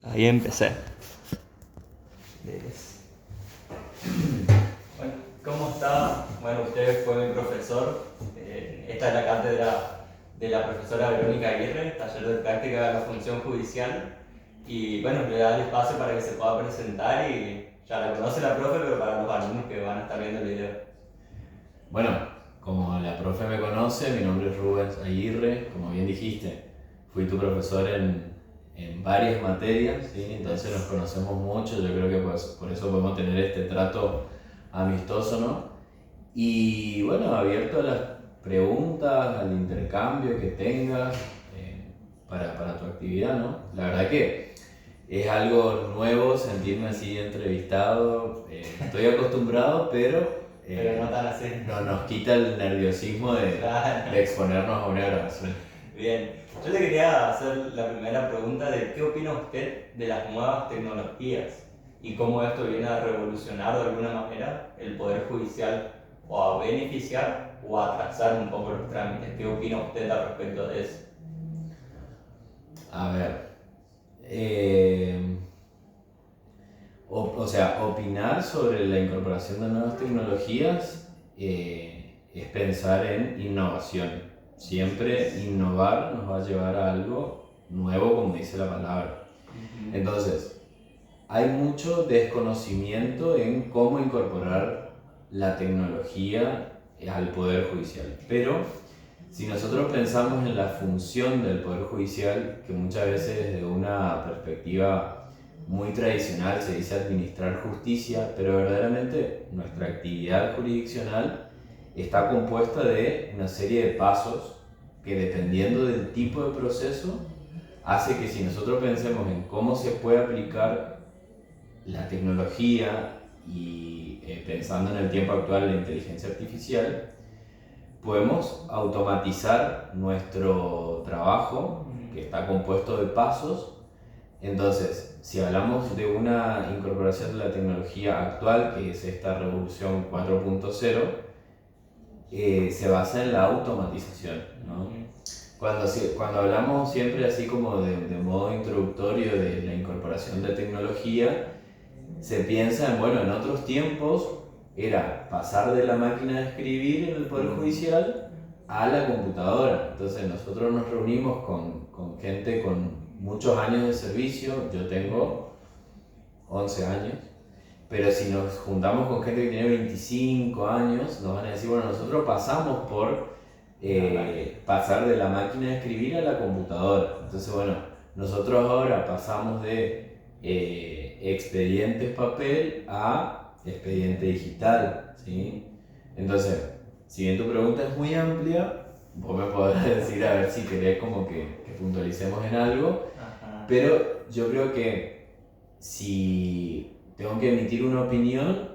Ahí empecé. Bueno, ¿cómo está? Bueno, usted fue mi profesor. Esta es la cátedra de la profesora Verónica Aguirre, taller de práctica de la función judicial. Y bueno, le da el espacio para que se pueda presentar y ya la conoce la profe, pero para los alumnos que van a estar viendo el video. Bueno, como la profe me conoce, mi nombre es Rubén Aguirre, como bien dijiste, fui tu profesor en varias materias, ¿sí? Entonces nos conocemos mucho, yo creo que por eso podemos tener este trato amistoso, ¿no? Y bueno, abierto a las preguntas, al intercambio que tengas para tu actividad, ¿no? La verdad que es algo nuevo sentirme así entrevistado, estoy acostumbrado, pero Pero no tan así. no nos quita el nerviosismo Claro. de exponernos a una grabación. Bien, yo le quería hacer la primera pregunta de qué opina usted de las nuevas tecnologías y cómo esto viene a revolucionar de alguna manera el Poder Judicial o a beneficiar o a atrasar un poco los trámites. ¿Qué opina usted al respecto de eso? A ver, eh, o sea, opinar sobre la incorporación de nuevas tecnologías es pensar en innovación. Siempre innovar nos va a llevar a algo nuevo, como dice la palabra. Entonces, hay mucho desconocimiento en cómo incorporar la tecnología al Poder Judicial. Pero si nosotros pensamos en la función del Poder Judicial, que muchas veces desde una perspectiva muy tradicional se dice administrar justicia, pero verdaderamente nuestra actividad jurisdiccional está compuesta de una serie de pasos que, dependiendo del tipo de proceso, hace que si nosotros pensemos en cómo se puede aplicar la tecnología y pensando en el tiempo actual la inteligencia artificial, podemos automatizar nuestro trabajo, que está compuesto de pasos. Entonces, si hablamos de una incorporación de la tecnología actual, que es esta revolución 4.0, se basa en la automatización, ¿no? Cuando hablamos siempre así como de modo introductorio de la incorporación de tecnología, se piensa en, bueno, en otros tiempos era pasar de la máquina de escribir en el Poder Judicial a la computadora. Entonces nosotros nos reunimos con gente con muchos años de servicio, yo tengo 11 años, pero si nos juntamos con gente que tiene 25 años, nos van a decir, bueno, nosotros pasamos por pasar de la máquina de escribir a la computadora. Entonces, bueno, nosotros ahora pasamos de expedientes papel a expediente digital, ¿sí? Entonces, si bien tu pregunta es muy amplia, vos me podrás decir a ver si querés como que puntualicemos en algo, pero yo creo que si tengo que emitir una opinión,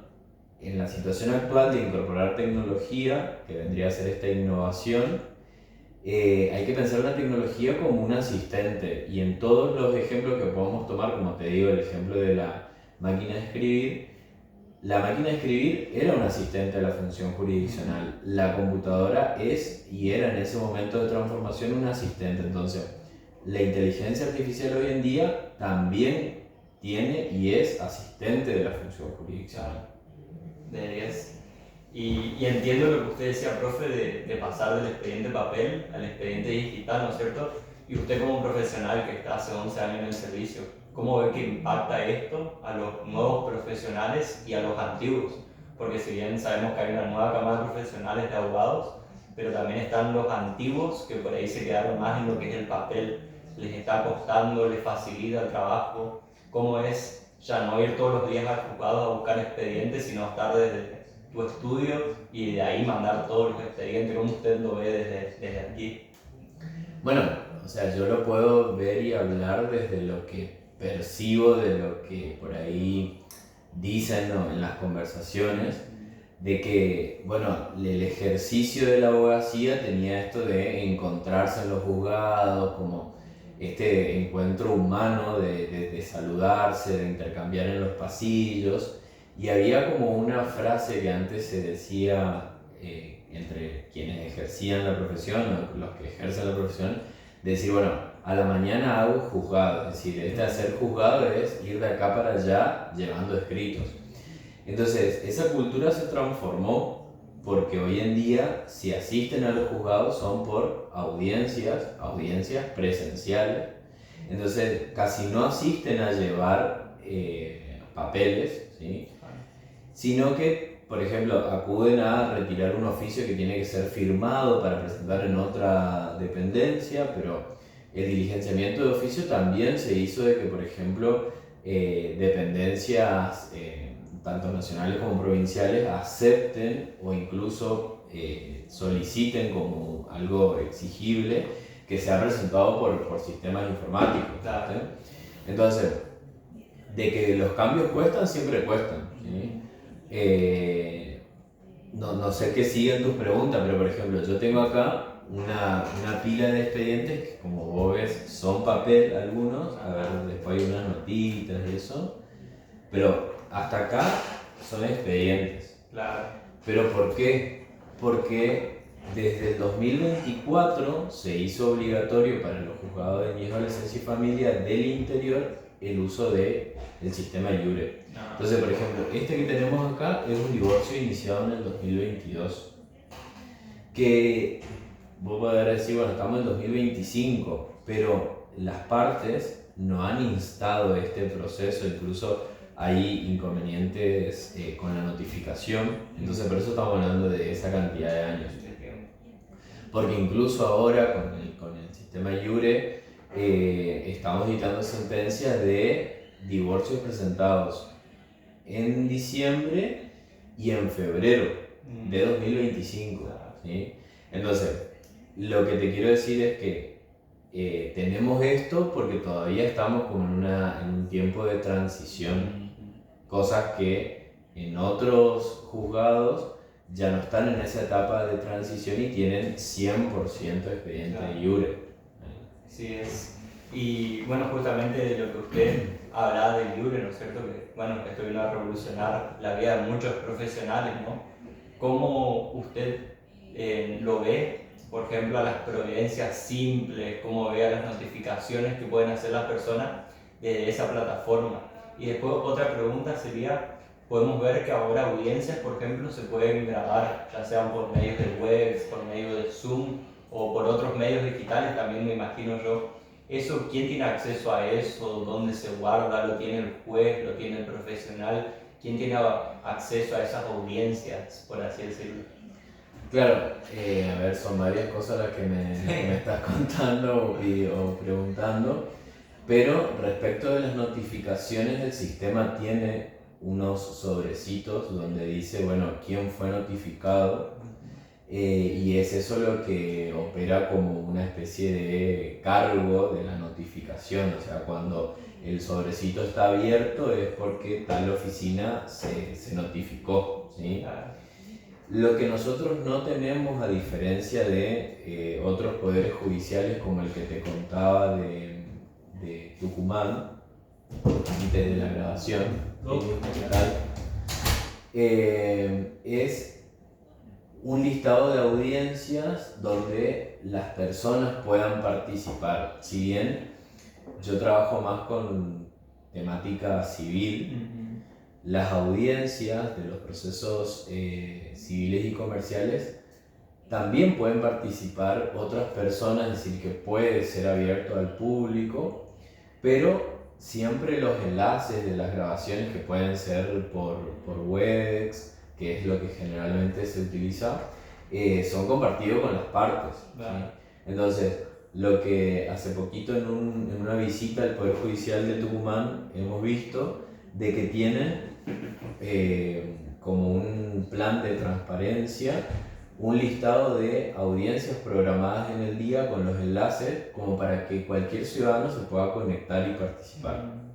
en la situación actual de incorporar tecnología, que vendría a ser esta innovación, hay que pensar la tecnología como un asistente, y en todos los ejemplos que podemos tomar, como te digo, el ejemplo de la máquina de escribir, la máquina de escribir era un asistente a la función jurisdiccional, la computadora es y era en ese momento de transformación un asistente. Entonces, la inteligencia artificial hoy en día también tiene y es asistente de la función jurisdiccional. De 10. Y entiendo lo que usted decía, profe, de pasar del expediente papel al expediente digital, ¿no es cierto? Y usted como profesional que está hace 11 años en el servicio, ¿cómo ve que impacta esto a los nuevos profesionales y a los antiguos? Porque si bien sabemos que hay una nueva cámara de profesionales de abogados, pero también están los antiguos que por ahí se quedaron más en lo que es el papel, les está costando, les facilita el trabajo. ¿Cómo es ya no ir todos los días al juzgado a buscar expedientes, sino estar desde tu estudio y de ahí mandar todos los expedientes? ¿Cómo usted lo ve desde aquí? Bueno, o sea, yo lo puedo ver y hablar desde lo que percibo, de lo que por ahí dicen, ¿no?, en las conversaciones, de que, bueno, el ejercicio de la abogacía tenía esto de encontrarse en los juzgados, como este encuentro humano de saludarse, de intercambiar en los pasillos, y había como una frase que antes se decía entre quienes ejercían la profesión o los que ejercen la profesión, de decir, bueno, a la mañana hago juzgado, es decir, este hacer juzgado es ir de acá para allá llevando escritos. Entonces, esa cultura se transformó porque hoy en día, si asisten a los juzgados, son por audiencias presenciales. Entonces, casi no asisten a llevar papeles, ¿sí? Sino que, por ejemplo, acuden a retirar un oficio que tiene que ser firmado para presentar en otra dependencia, pero el diligenciamiento de oficio también se hizo de que, por ejemplo, dependencias tanto nacionales como provinciales acepten o incluso soliciten como algo exigible que sea presentado por sistemas informáticos. Claro. ¿Sí? Entonces, de que los cambios cuestan, siempre cuestan, ¿sí? No sé qué siguen tus preguntas, pero por ejemplo, yo tengo acá una pila de expedientes que, como vos ves, son papel algunos, a ver, después hay unas notitas y eso, pero hasta acá son expedientes. Claro. ¿Pero por qué? Porque desde el 2024 se hizo obligatorio para los juzgados de niñez, adolescencia y familia del interior el uso del sistema IURE. Entonces, por ejemplo, este que tenemos acá es un divorcio iniciado en el 2022. Que vos podés decir, bueno, estamos en 2025, pero las partes no han instado este proceso, incluso hay inconvenientes con la notificación, entonces por eso estamos hablando de esa cantidad de años. Porque incluso ahora con el sistema IURE estamos dictando sentencias de divorcios presentados en diciembre y en febrero de 2025. ¿Sí? Entonces, lo que te quiero decir es que tenemos esto porque todavía estamos como en un tiempo de transición, cosas que en otros juzgados ya no están en esa etapa de transición y tienen 100% expediente de IURE. Sí es. Y bueno, justamente de lo que usted hablaba del IURE, ¿no es cierto? Que bueno, esto vino a revolucionar la vida de muchos profesionales, ¿no? ¿Cómo usted lo ve, por ejemplo, a las providencias simples, cómo ve a las notificaciones que pueden hacer las personas de esa plataforma? Y después otra pregunta sería, podemos ver que ahora audiencias, por ejemplo, se pueden grabar, ya sean por medios de web, por medio de Zoom o por otros medios digitales, también me imagino yo. Eso, ¿quién tiene acceso a eso? ¿Dónde se guarda? ¿Lo tiene el juez? ¿Lo tiene el profesional? ¿Quién tiene acceso a esas audiencias, por así decirlo? Claro, a ver, son varias cosas las que me estás contando o preguntando, pero respecto de las notificaciones, el sistema tiene unos sobrecitos donde dice, bueno, quién fue notificado, y es eso lo que opera como una especie de cargo de la notificación, o sea, cuando el sobrecito está abierto es porque tal oficina se notificó, ¿sí? Lo que nosotros no tenemos, a diferencia de otros poderes judiciales como el que te contaba de Tucumán, antes de la grabación, es un listado de audiencias donde las personas puedan participar. Si bien yo trabajo más con temática civil, las audiencias de los procesos civiles y comerciales también pueden participar otras personas, es decir, que puede ser abierto al público, pero siempre los enlaces de las grabaciones, que pueden ser por Webex, que es lo que generalmente se utiliza, son compartidos con las partes. ¿Sí? Entonces, lo que hace poquito en una visita al Poder Judicial de Tucumán hemos visto de que tienen como un plan de transparencia, un listado de audiencias programadas en el día con los enlaces como para que cualquier ciudadano se pueda conectar y participar.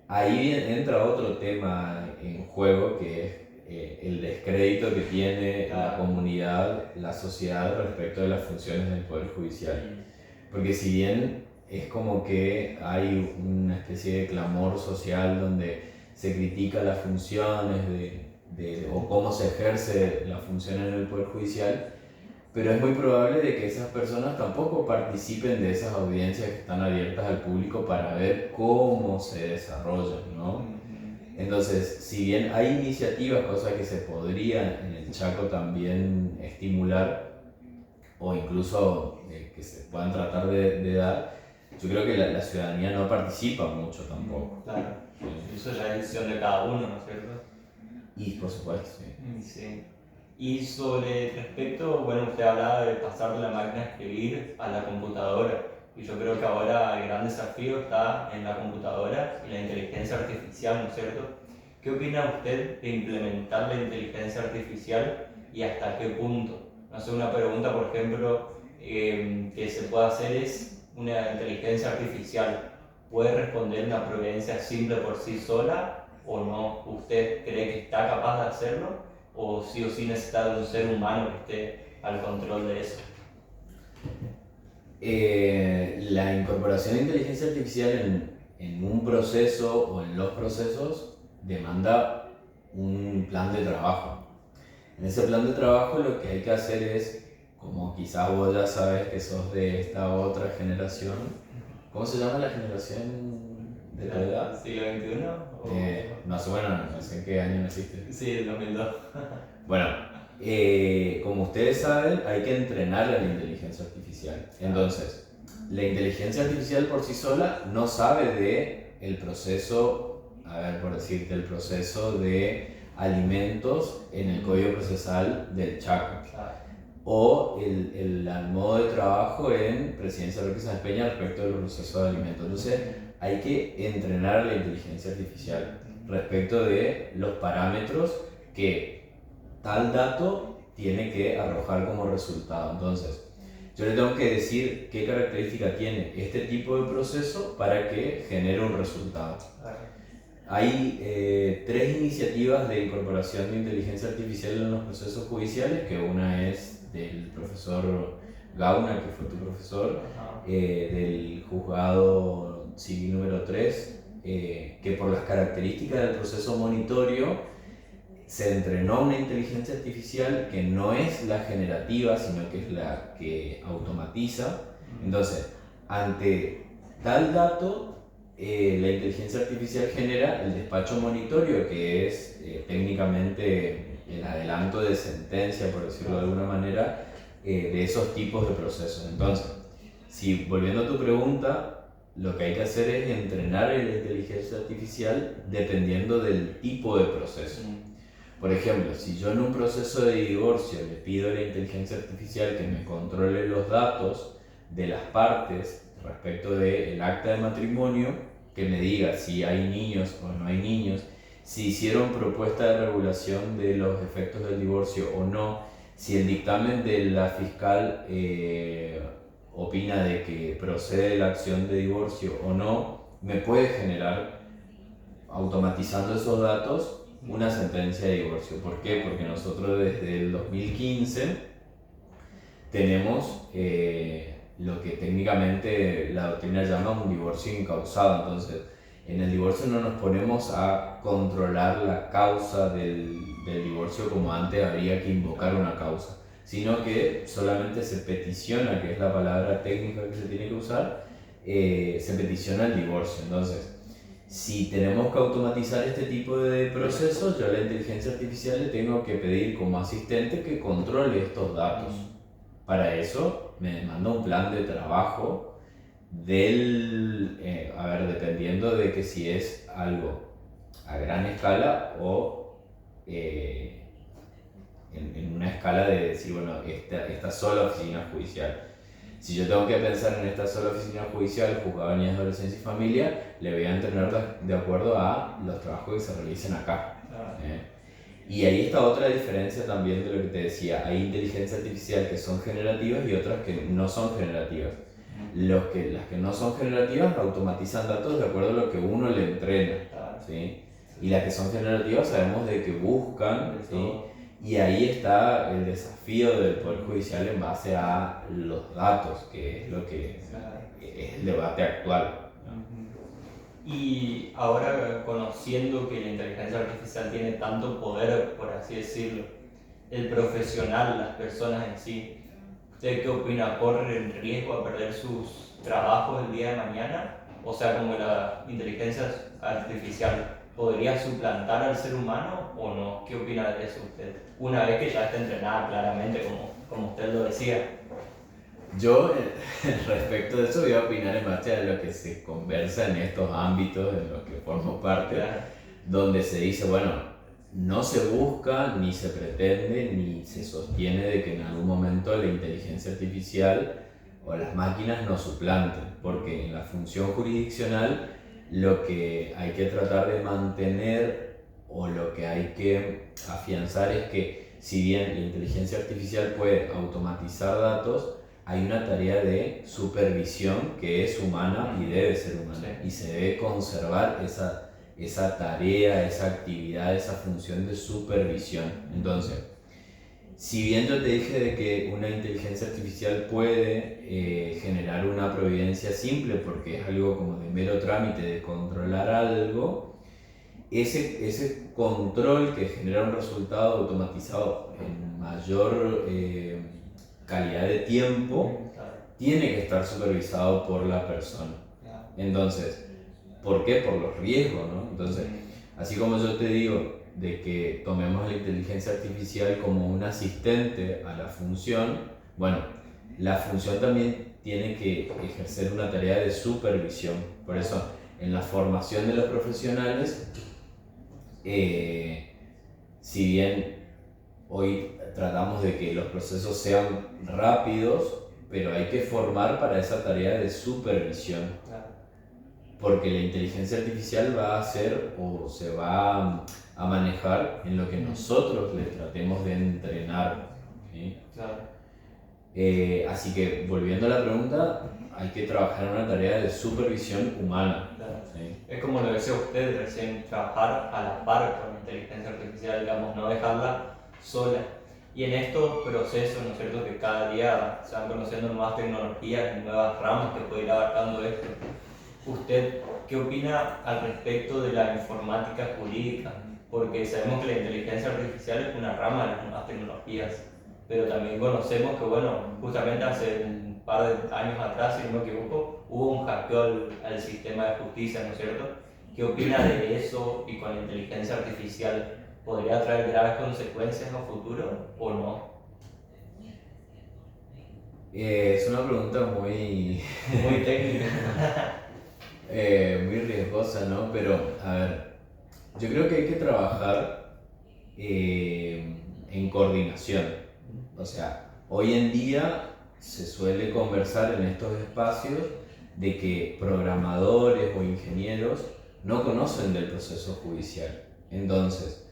Ahí entra otro tema en juego, que es el descrédito que tiene la comunidad, la sociedad respecto de las funciones del Poder Judicial. Porque si bien es como que hay una especie de clamor social donde se critica las funciones o cómo se ejerce la función en el Poder Judicial, pero es muy probable de que esas personas tampoco participen de esas audiencias que están abiertas al público para ver cómo se desarrollan, ¿no? Entonces, si bien hay iniciativas, cosas que se podrían en el Chaco también estimular, o incluso que se puedan tratar de dar, yo creo que la ciudadanía no participa mucho tampoco. Claro, eso ya es decisión de cada uno, ¿no es cierto? Y por supuesto, sí. Sí. Y sobre respecto, bueno, usted hablaba de pasar de la máquina a escribir a la computadora, y yo creo que ahora el gran desafío está en la computadora y la inteligencia artificial, ¿no es cierto? ¿Qué opina usted de implementar la inteligencia artificial y hasta qué punto? No sé, una pregunta, por ejemplo, que se puede hacer es: ¿una inteligencia artificial puede responder una providencia simple por sí sola o no? ¿Usted cree que está capaz de hacerlo o sí necesita de un ser humano que esté al control de eso? La incorporación de inteligencia artificial en un proceso o en los procesos demanda un plan de trabajo. En ese plan de trabajo lo que hay que hacer es, como quizás vos ya sabes que sos de esta otra generación, ¿cómo se llama la generación de tu edad? ¿Siglo XXI? No sé, bueno, no sé en qué año naciste. Sí, el 2002. Bueno, como ustedes saben, hay que entrenar a la inteligencia artificial. Entonces, la inteligencia artificial por sí sola no sabe de el proceso, a ver, por decirte, el proceso de alimentos en el código procesal del Chaco. O el modo de trabajo en Presidencia Roque Sáenz Peña respecto del proceso de alimentos. Entonces, hay que entrenar a la inteligencia artificial respecto de los parámetros que tal dato tiene que arrojar como resultado. Entonces, yo le tengo que decir qué característica tiene este tipo de proceso para que genere un resultado. Hay 3 iniciativas de incorporación de inteligencia artificial en los procesos judiciales, que una es del profesor Gauna, que fue tu profesor, del juzgado civil número 3, que por las características del proceso monitorio se entrenó una inteligencia artificial que no es la generativa, sino que es la que automatiza. Entonces, ante tal dato, la inteligencia artificial genera el despacho monitorio, que es técnicamente el adelanto de sentencia, por decirlo de alguna manera, de esos tipos de procesos. Entonces, si volviendo a tu pregunta, lo que hay que hacer es entrenar la inteligencia artificial dependiendo del tipo de proceso. Por ejemplo, si yo en un proceso de divorcio le pido a la inteligencia artificial que me controle los datos de las partes respecto del acta de matrimonio, que me diga si hay niños o no hay niños, si hicieron propuesta de regulación de los efectos del divorcio o no, si el dictamen de la fiscal opina de que procede la acción de divorcio o no, me puede generar, automatizando esos datos, una sentencia de divorcio. ¿Por qué? Porque nosotros desde el 2015 tenemos lo que técnicamente la doctrina llama un divorcio incausado. Entonces, en el divorcio no nos ponemos a controlar la causa del divorcio como antes habría que invocar una causa, sino que solamente se peticiona, que es la palabra técnica que se tiene que usar, se peticiona el divorcio. Entonces, si tenemos que automatizar este tipo de procesos, yo a la inteligencia artificial le tengo que pedir como asistente que controle estos datos. Para eso me demanda un plan de trabajo dependiendo de que si es algo a gran escala o en una escala de decir, bueno, esta sola oficina judicial. Si yo tengo que pensar en esta sola oficina judicial, juzgado de niñez, adolescencia y familia, le voy a entrenar de acuerdo a los trabajos que se realicen acá. Y ahí está otra diferencia también de lo que te decía. Hay inteligencia artificial que son generativas y otras que no son generativas. Las que no son generativas automatizan datos de acuerdo a lo que uno le entrena, ¿sí? Y las que son generativas sabemos de que buscan, ¿sí? Y ahí está el desafío del Poder Judicial en base a los datos, que es lo que es el debate actual. Y ahora, conociendo que la inteligencia artificial tiene tanto poder, por así decirlo, el profesional, las personas en sí, ¿Usted qué opina? ¿Corre el riesgo a perder sus trabajos el día de mañana? O sea, como la inteligencia artificial podría suplantar al ser humano o no. ¿Qué opina de eso usted? Una vez que ya está entrenada claramente, como usted lo decía. Yo, respecto de eso, voy a opinar en base a lo que se conversa en estos ámbitos en los que formo parte, Claro. donde se dice, bueno, no se busca, ni se pretende, ni se sostiene de que en algún momento la inteligencia artificial o las máquinas nos suplanten, porque en la función jurisdiccional lo que hay que tratar de mantener o lo que hay que afianzar es que si bien la inteligencia artificial puede automatizar datos, hay una tarea de supervisión que es humana y debe ser humana, Sí. y se debe conservar esa tarea, esa actividad, esa función de supervisión. Entonces, si bien yo te dije de que una inteligencia artificial puede generar una providencia simple porque es algo como de mero trámite de controlar algo, ese control que genera un resultado automatizado en mayor calidad de tiempo tiene que estar supervisado por la persona. Entonces, ¿por qué? Por los riesgos, ¿no? Entonces, así como yo te digo de que tomemos la inteligencia artificial como un asistente a la función, bueno, la función también tiene que ejercer una tarea de supervisión. Por eso, en la formación de los profesionales, si bien hoy tratamos de que los procesos sean rápidos, pero hay que formar para esa tarea de supervisión. Porque la inteligencia artificial va a hacer o se va a manejar en lo que nosotros le tratemos de entrenar, ¿sí? Así que, volviendo a la pregunta, hay que trabajar en una tarea de supervisión humana. ¿Sí? Es como lo decía usted recién, trabajar a la par con la inteligencia artificial, digamos, no dejarla sola. Y en estos procesos, ¿no es cierto?, que cada día se van conociendo nuevas tecnologías y nuevas ramas que puede ir abarcando esto. ¿Usted qué opina al respecto de la informática jurídica? Porque sabemos que la inteligencia artificial es una rama de las nuevas tecnologías, pero también conocemos que, bueno, justamente hace un par de años atrás, si no me equivoco, hubo un hackeo al sistema de justicia, ¿no es cierto? ¿Qué opina de eso y con la inteligencia artificial? ¿Podría traer graves consecuencias a futuro o no? Es una pregunta muy técnica. Muy riesgosa, ¿no? Pero, a ver, yo creo que hay que trabajar en coordinación. O sea, hoy en día se suele conversar en estos espacios de que programadores o ingenieros no conocen del proceso judicial. Entonces,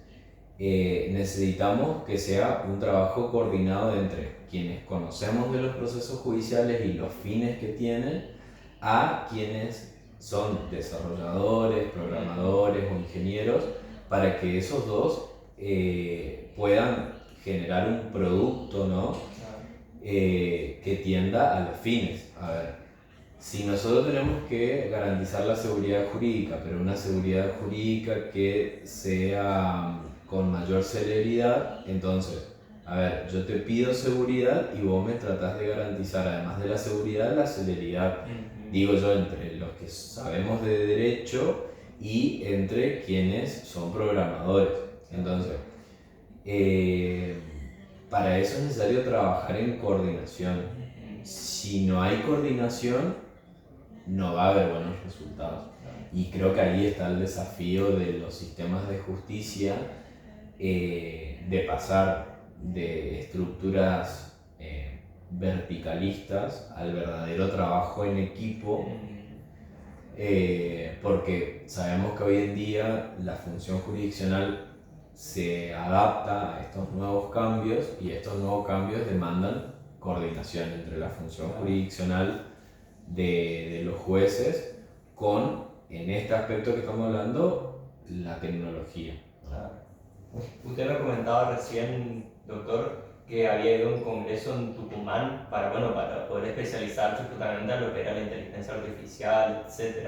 necesitamos que sea un trabajo coordinado entre quienes conocemos de los procesos judiciales y los fines que tienen a quienes son desarrolladores, programadores o ingenieros, para que esos dos puedan generar un producto, ¿no? Que tienda a los fines. A ver, si nosotros tenemos que garantizar la seguridad jurídica, pero una seguridad jurídica que sea con mayor celeridad, entonces, a ver, yo te pido seguridad y vos me tratás de garantizar, además de la seguridad, la celeridad. Digo yo, entre los que sabemos de derecho y entre quienes son programadores. Entonces, para eso es necesario trabajar en coordinación. Si no hay coordinación, no va a haber buenos resultados. Y creo que ahí está el desafío de los sistemas de justicia, de pasar de estructuras verticalistas al verdadero trabajo en equipo, porque sabemos que hoy en día la función jurisdiccional se adapta a estos nuevos cambios y estos nuevos cambios demandan coordinación entre la función jurisdiccional de los jueces con, en este aspecto que estamos hablando, la tecnología. Usted me comentaba recién, doctor, que había ido a un congreso en Tucumán para poder especializarse justamente en lo que era la inteligencia artificial, etc.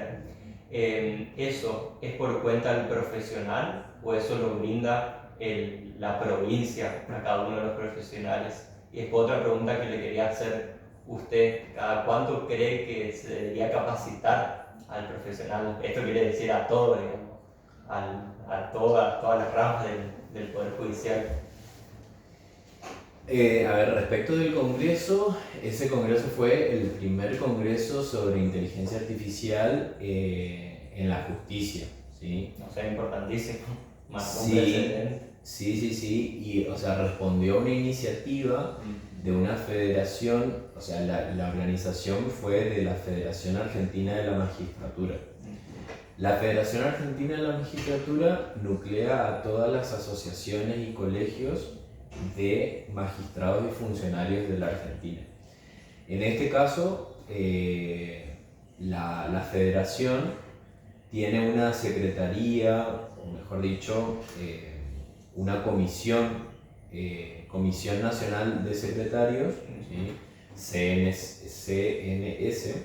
¿Eso es por cuenta del profesional o eso lo brinda la provincia a cada uno de los profesionales? Y después otra pregunta que le quería hacer, ¿usted cada cuánto cree que se debería capacitar al profesional? Esto quiere decir a todo, digamos, todas las ramas del Poder Judicial. A ver, respecto del Congreso, ese Congreso fue el primer Congreso sobre inteligencia artificial en la justicia, ¿sí? O sea, importantísimo, más un Sí, precedente. sí, y o sea, respondió a una iniciativa de una federación, o sea, la organización fue de la Federación Argentina de la Magistratura. La Federación Argentina de la Magistratura nuclea a todas las asociaciones y colegios de magistrados y funcionarios de la Argentina. En este caso, la federación tiene una secretaría, o mejor dicho, una Comisión Nacional de Secretarios, ¿sí? CNS,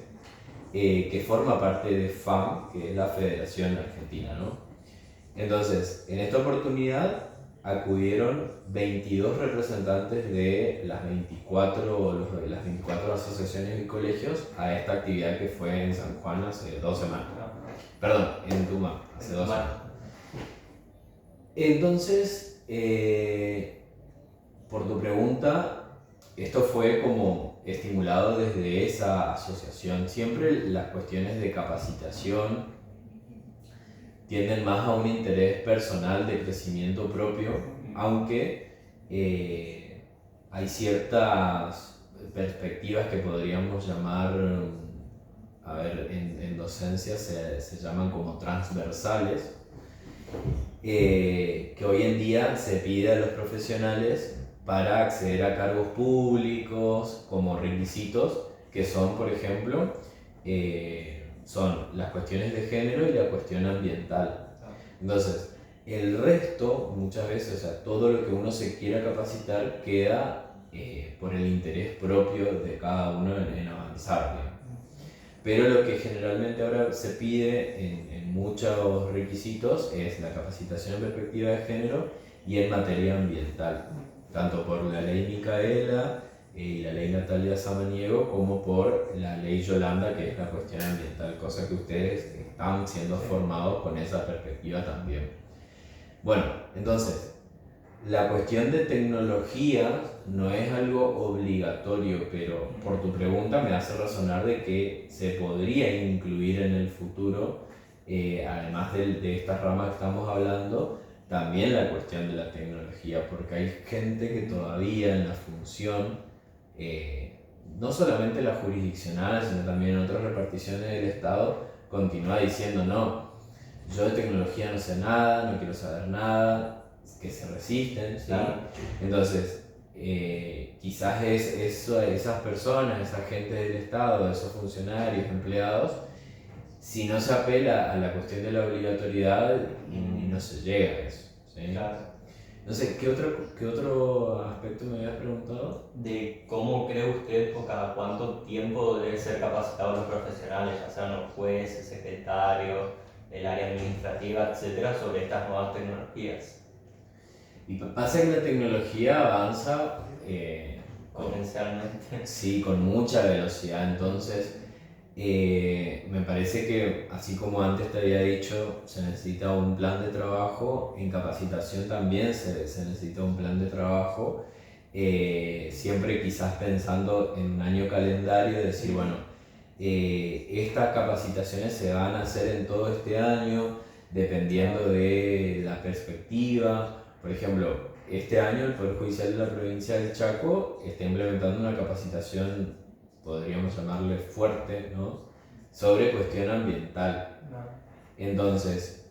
que forma parte de FAM, que es la Federación Argentina, ¿no? Entonces, en esta oportunidad acudieron 22 representantes de las 24 asociaciones y colegios a esta actividad que fue en San Juan hace 2 semanas. Perdón, en Tucumán, hace 2 semanas. Entonces, por tu pregunta, esto fue como estimulado desde esa asociación. Siempre las cuestiones de capacitación tienden más a un interés personal de crecimiento propio, aunque hay ciertas perspectivas que podríamos llamar, a ver, en docencia se llaman como transversales, que hoy en día se pide a los profesionales para acceder a cargos públicos como requisitos, que son, por ejemplo, son las cuestiones de género y la cuestión ambiental. Entonces, el resto, muchas veces, o sea, todo lo que uno se quiera capacitar queda por el interés propio de cada uno en avanzar, ¿no? Pero lo que generalmente ahora se pide en muchos requisitos es la capacitación en perspectiva de género y en materia ambiental, tanto por la ley Micaela y la ley Natalia Samaniego como por la ley Yolanda, que es la cuestión ambiental, cosa que ustedes están siendo formados con esa perspectiva también. Bueno, entonces, la cuestión de tecnología no es algo obligatorio, pero por tu pregunta me hace razonar de que se podría incluir en el futuro, además de estas ramas que estamos hablando, también la cuestión de la tecnología, porque hay gente que todavía en la función, no solamente la jurisdiccional, sino también en otras reparticiones del Estado, continúa diciendo, no, yo de tecnología no sé nada, no quiero saber nada, que se resisten, ¿sí? Claro. Entonces, quizás esas personas, esa gente del Estado, esos funcionarios, empleados, si no se apela a la cuestión de la obligatoriedad, no se llega a eso, ¿sí? Claro. No sé, ¿qué otro aspecto me habías preguntado? De cómo cree usted o cada cuánto tiempo deben ser capacitados los profesionales, ya sean los jueces, secretarios, el área administrativa, etcétera, sobre estas nuevas tecnologías. Y pasa que la tecnología avanza potencialmente. Sí, con mucha velocidad. Entonces, me parece que, así como antes te había dicho, se necesita un plan de trabajo, en capacitación también se necesita un plan de trabajo, siempre quizás pensando en un año calendario, decir, bueno, estas capacitaciones se van a hacer en todo este año, dependiendo de la perspectiva. Por ejemplo, este año el Poder Judicial de la Provincia del Chaco está implementando una capacitación, podríamos llamarle fuerte, ¿no?, sobre cuestión ambiental. Entonces,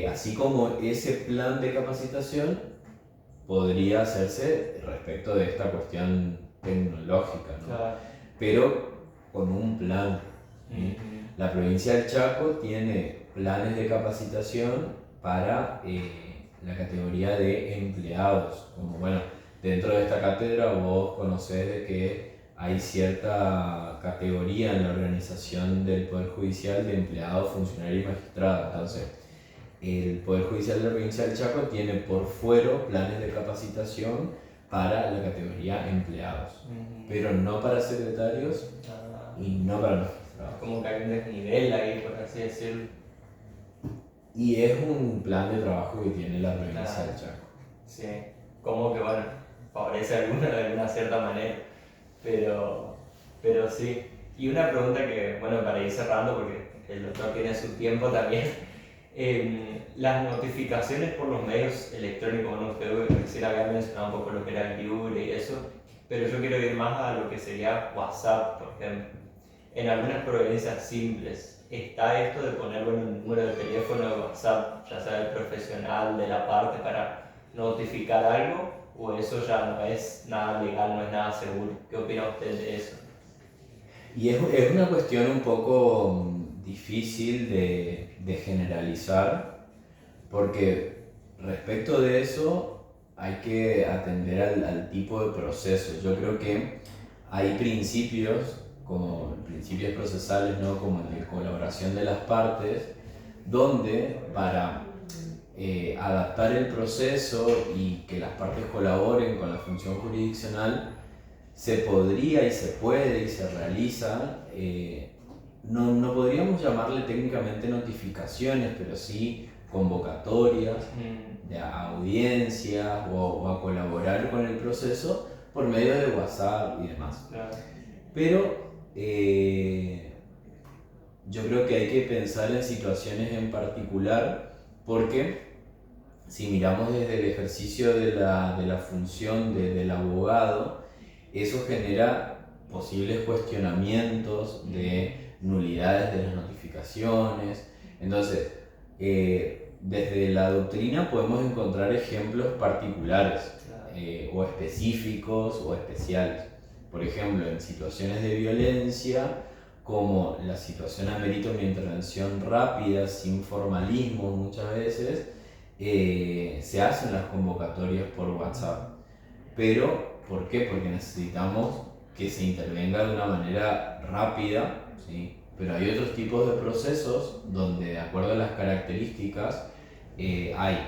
así como ese plan de capacitación podría hacerse respecto de esta cuestión tecnológica, ¿no? Claro. Pero con un plan. La provincia del Chaco tiene planes de capacitación para la categoría de empleados. Como, bueno, dentro de esta cátedra vos conocés de que hay cierta categoría en la organización del Poder Judicial de empleados, funcionarios y magistrados. Entonces, el Poder Judicial de la provincia del Chaco tiene por fuero planes de capacitación para la categoría empleados, pero no para secretarios y no para magistrados. Como que hay un desnivel ahí, por así decirlo. Y es un plan de trabajo que tiene la provincia del Chaco. Sí, como que bueno, favorece a algunos de alguna cierta manera, pero sí. Y una pregunta que, bueno, para ir cerrando, porque el doctor tiene su tiempo también, las notificaciones por los medios electrónicos, bueno, usted recién había mencionado un poco lo que era el Libre y eso, pero yo quiero ir más a lo que sería WhatsApp, por ejemplo. En algunas provincias simples, ¿está esto de poner bueno, un número de teléfono de WhatsApp, ya sea del profesional, de la parte, para notificar algo? ¿O eso ya no es nada legal, no es nada seguro? ¿Qué opina usted de eso? Y es una cuestión un poco difícil de generalizar, porque respecto de eso hay que atender al tipo de proceso. Yo creo que hay principios, como principios procesales, ¿no? Como el de colaboración de las partes, donde para adaptar el proceso y que las partes colaboren con la función jurisdiccional, se podría y se puede y se realiza, no podríamos llamarle técnicamente notificaciones, pero sí convocatorias de audiencias o a colaborar con el proceso por medio de WhatsApp y demás. Claro. Pero yo creo que hay que pensar en situaciones en particular, porque si miramos desde el ejercicio de la función del abogado, eso genera posibles cuestionamientos de nulidades de las notificaciones. Entonces, desde la doctrina podemos encontrar ejemplos particulares, o específicos o especiales. Por ejemplo, en situaciones de violencia, como la situación amerita una intervención rápida, sin formalismo muchas veces, se hacen las convocatorias por WhatsApp. Pero, ¿por qué? Porque necesitamos que se intervenga de una manera rápida, ¿sí? Pero hay otros tipos de procesos donde, de acuerdo a las características, hay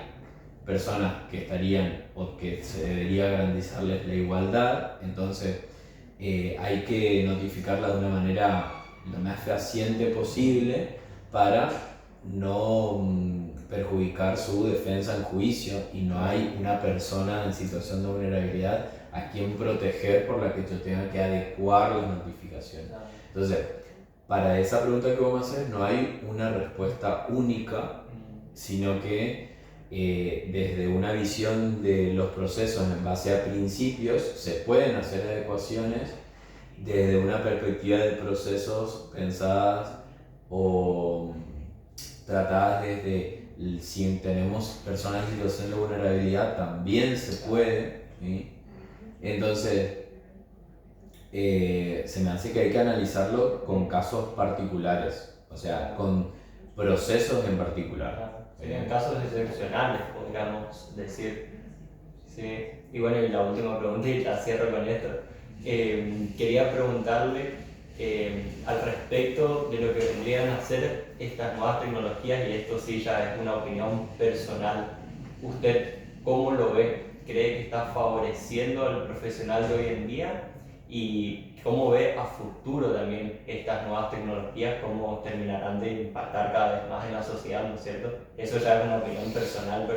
personas que estarían o que se debería garantizarles la igualdad, entonces hay que notificarla de una manera lo más fehaciente posible para no perjudicar su defensa en juicio, y no hay una persona en situación de vulnerabilidad a quien proteger por la que yo tenga que adecuar las notificaciones. Entonces, para esa pregunta que vos me haces, no hay una respuesta única, sino que desde una visión de los procesos en base a principios se pueden hacer adecuaciones desde una perspectiva de procesos pensadas o tratadas desde si tenemos personas en situación de vulnerabilidad también se puede, ¿sí? Entonces se me hace que hay que analizarlo con casos particulares, o sea, con procesos en particular. Serían casos excepcionales, podríamos decir. Sí. Y bueno, y la última pregunta, y ya cierro con esto. Quería preguntarle al respecto de lo que vendrían a ser estas nuevas tecnologías, y esto sí ya es una opinión personal. ¿Usted cómo lo ve? ¿Cree que está favoreciendo al profesional de hoy en día? ¿Y cómo ve a futuro también estas nuevas tecnologías, cómo terminarán de impactar cada vez más en la sociedad, ¿no es cierto? Eso ya es una opinión personal.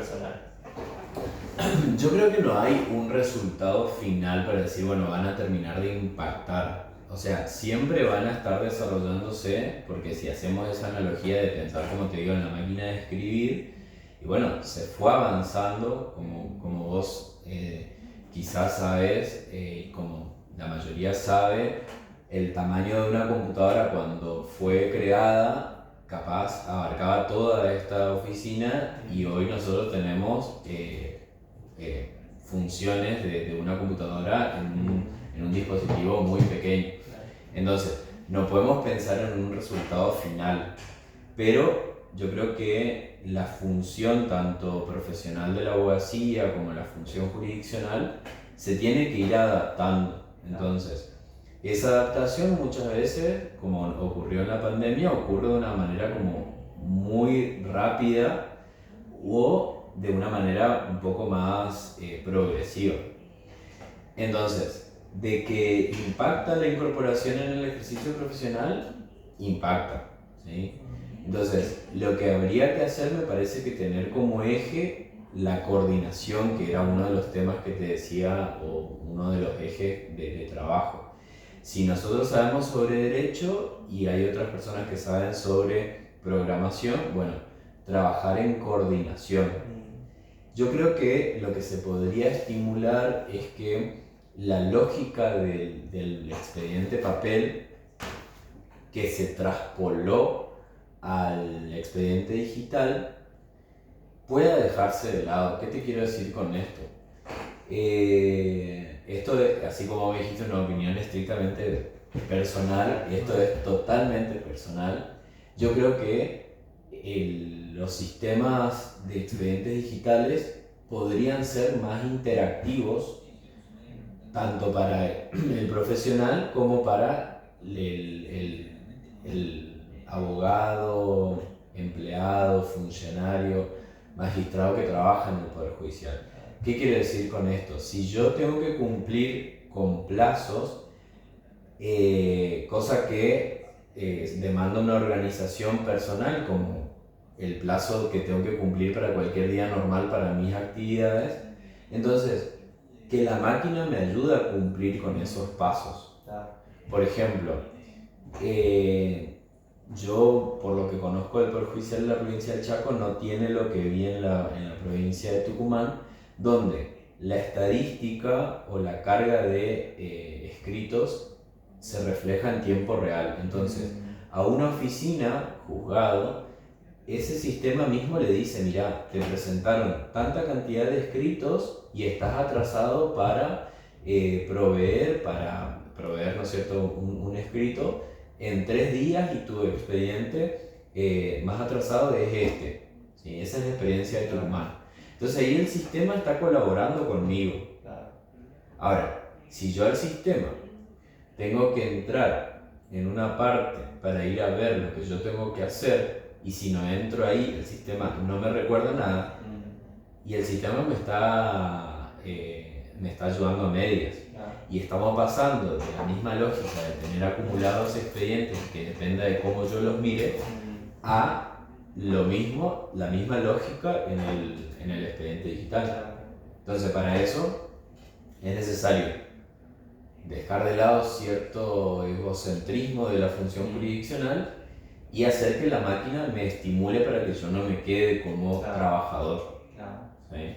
Yo creo que no hay un resultado final para decir, bueno, van a terminar de impactar. O sea, siempre van a estar desarrollándose, porque si hacemos esa analogía de pensar, como te digo, en la máquina de escribir, y bueno, se fue avanzando, como vos quizás sabes, como la mayoría sabe, el tamaño de una computadora cuando fue creada, capaz abarcaba toda esta oficina, y hoy nosotros tenemos funciones de una computadora en un dispositivo muy pequeño. Entonces, no podemos pensar en un resultado final, pero yo creo que la función tanto profesional de la abogacía como la función jurisdiccional se tiene que ir adaptando. Entonces, esa adaptación muchas veces, como ocurrió en la pandemia, ocurre de una manera como muy rápida o de una manera un poco más progresiva. Entonces, de que impacta la incorporación en el ejercicio profesional, impacta, ¿sí? Entonces, lo que habría que hacer me parece que tener como eje la coordinación, que era uno de los temas que te decía, o uno de los ejes de trabajo. Si nosotros sabemos sobre derecho y hay otras personas que saben sobre programación, bueno, trabajar en coordinación. Yo creo que lo que se podría estimular es que la lógica del expediente papel que se traspoló al expediente digital pueda dejarse de lado. ¿Qué te quiero decir con esto? Esto es, así como me dijiste, una opinión estrictamente personal, esto es totalmente personal. Yo creo que los sistemas de expedientes digitales podrían ser más interactivos tanto para el profesional como para el abogado, empleado, funcionario, magistrado que trabaja en el Poder Judicial. ¿Qué quiere decir con esto? Si yo tengo que cumplir con plazos, cosa que demanda una organización personal, como el plazo que tengo que cumplir para cualquier día normal para mis actividades, entonces que la máquina me ayude a cumplir con esos pasos. Por ejemplo, yo, por lo que conozco del Poder Judicial de la provincia del Chaco, no tiene lo que vi en la provincia de Tucumán, donde la estadística o la carga de escritos se refleja en tiempo real. Entonces, a una oficina, juzgado, ese sistema mismo le dice, mira, te presentaron tanta cantidad de escritos y estás atrasado para proveer, ¿no es cierto?, un escrito en 3 días y tu expediente más atrasado es este. ¿Sí? Esa es la experiencia de Tucumán. Entonces ahí el sistema está colaborando conmigo. Ahora, si yo al sistema tengo que entrar en una parte para ir a ver lo que yo tengo que hacer, y si no entro ahí, el sistema no me recuerda nada, y el sistema me está ayudando a medias. Y estamos pasando de la misma lógica de tener acumulados expedientes que dependa de cómo yo los mire, a lo mismo, la misma lógica en el expediente digital. Entonces, para eso es necesario dejar de lado cierto egocentrismo de la función jurisdiccional y hacer que la máquina me estimule para que yo no me quede como trabajador. ¿Sí?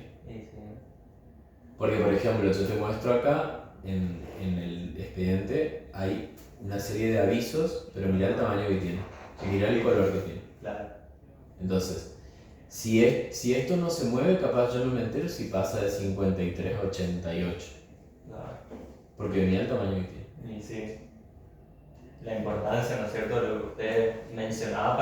Porque, por ejemplo, yo te muestro acá, en el expediente hay una serie de avisos, pero mira el tamaño que tiene, y mira el color que tiene. Entonces, si esto no se mueve, capaz yo no me entero si pasa de 53 a 88. Porque mira el tamaño que tiene. Y sí, la importancia, ¿no es cierto?, de lo que usted mencionaba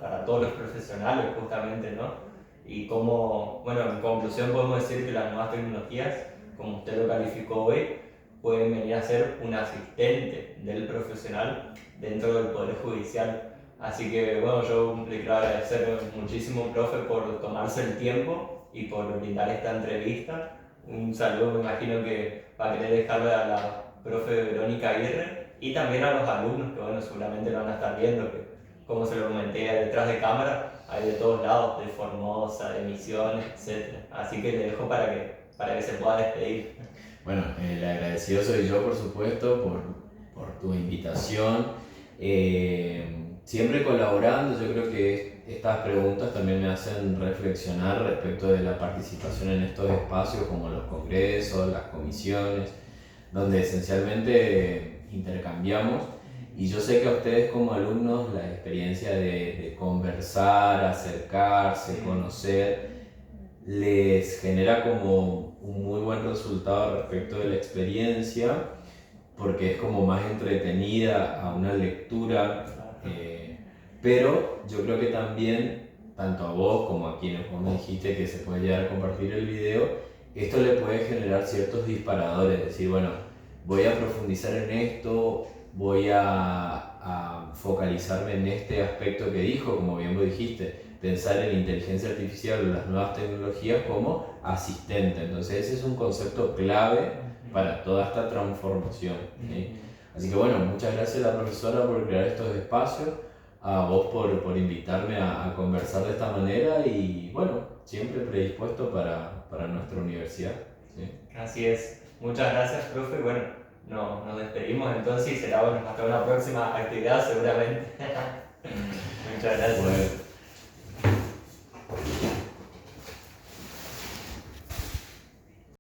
para todos los profesionales, justamente, ¿no? Y como, bueno, en conclusión podemos decir que las nuevas tecnologías, como usted lo calificó hoy, pueden venir a ser un asistente del profesional dentro del Poder Judicial. Así que, bueno, yo le quiero agradecer muchísimo, profe, por tomarse el tiempo y por brindar esta entrevista. Un saludo, me imagino que va a querer dejarle a la profe Verónica Aguirre y también a los alumnos que, bueno, seguramente lo van a estar viendo, que, como se lo comenté detrás de cámara, hay de todos lados, de Formosa, de Misiones, etc. Así que le dejo para que se pueda despedir. Bueno, el agradecido soy yo, por supuesto, por tu invitación. Siempre colaborando. Yo creo que estas preguntas también me hacen reflexionar respecto de la participación en estos espacios como los congresos, las comisiones, donde esencialmente intercambiamos. Y yo sé que a ustedes como alumnos la experiencia de conversar, acercarse, conocer, les genera como un muy buen resultado respecto de la experiencia, porque es como más entretenida a una lectura, pero yo creo que también, tanto a vos como a quienes vos me dijiste que se puede llegar a compartir el video, esto le puede generar ciertos disparadores, es decir, bueno, voy a profundizar en esto, voy a focalizarme en este aspecto que dijo, como bien vos dijiste, pensar en inteligencia artificial o las nuevas tecnologías como asistente. Entonces ese es un concepto clave para toda esta transformación. ¿Sí? Así que bueno, muchas gracias a la profesora por crear estos espacios, a vos por invitarme a conversar de esta manera y bueno, siempre predispuesto para nuestra universidad. ¿Sí? Así es. Muchas gracias, profe. Bueno, nos despedimos entonces y será bueno, hasta una próxima actividad seguramente. Muchas gracias. Bueno.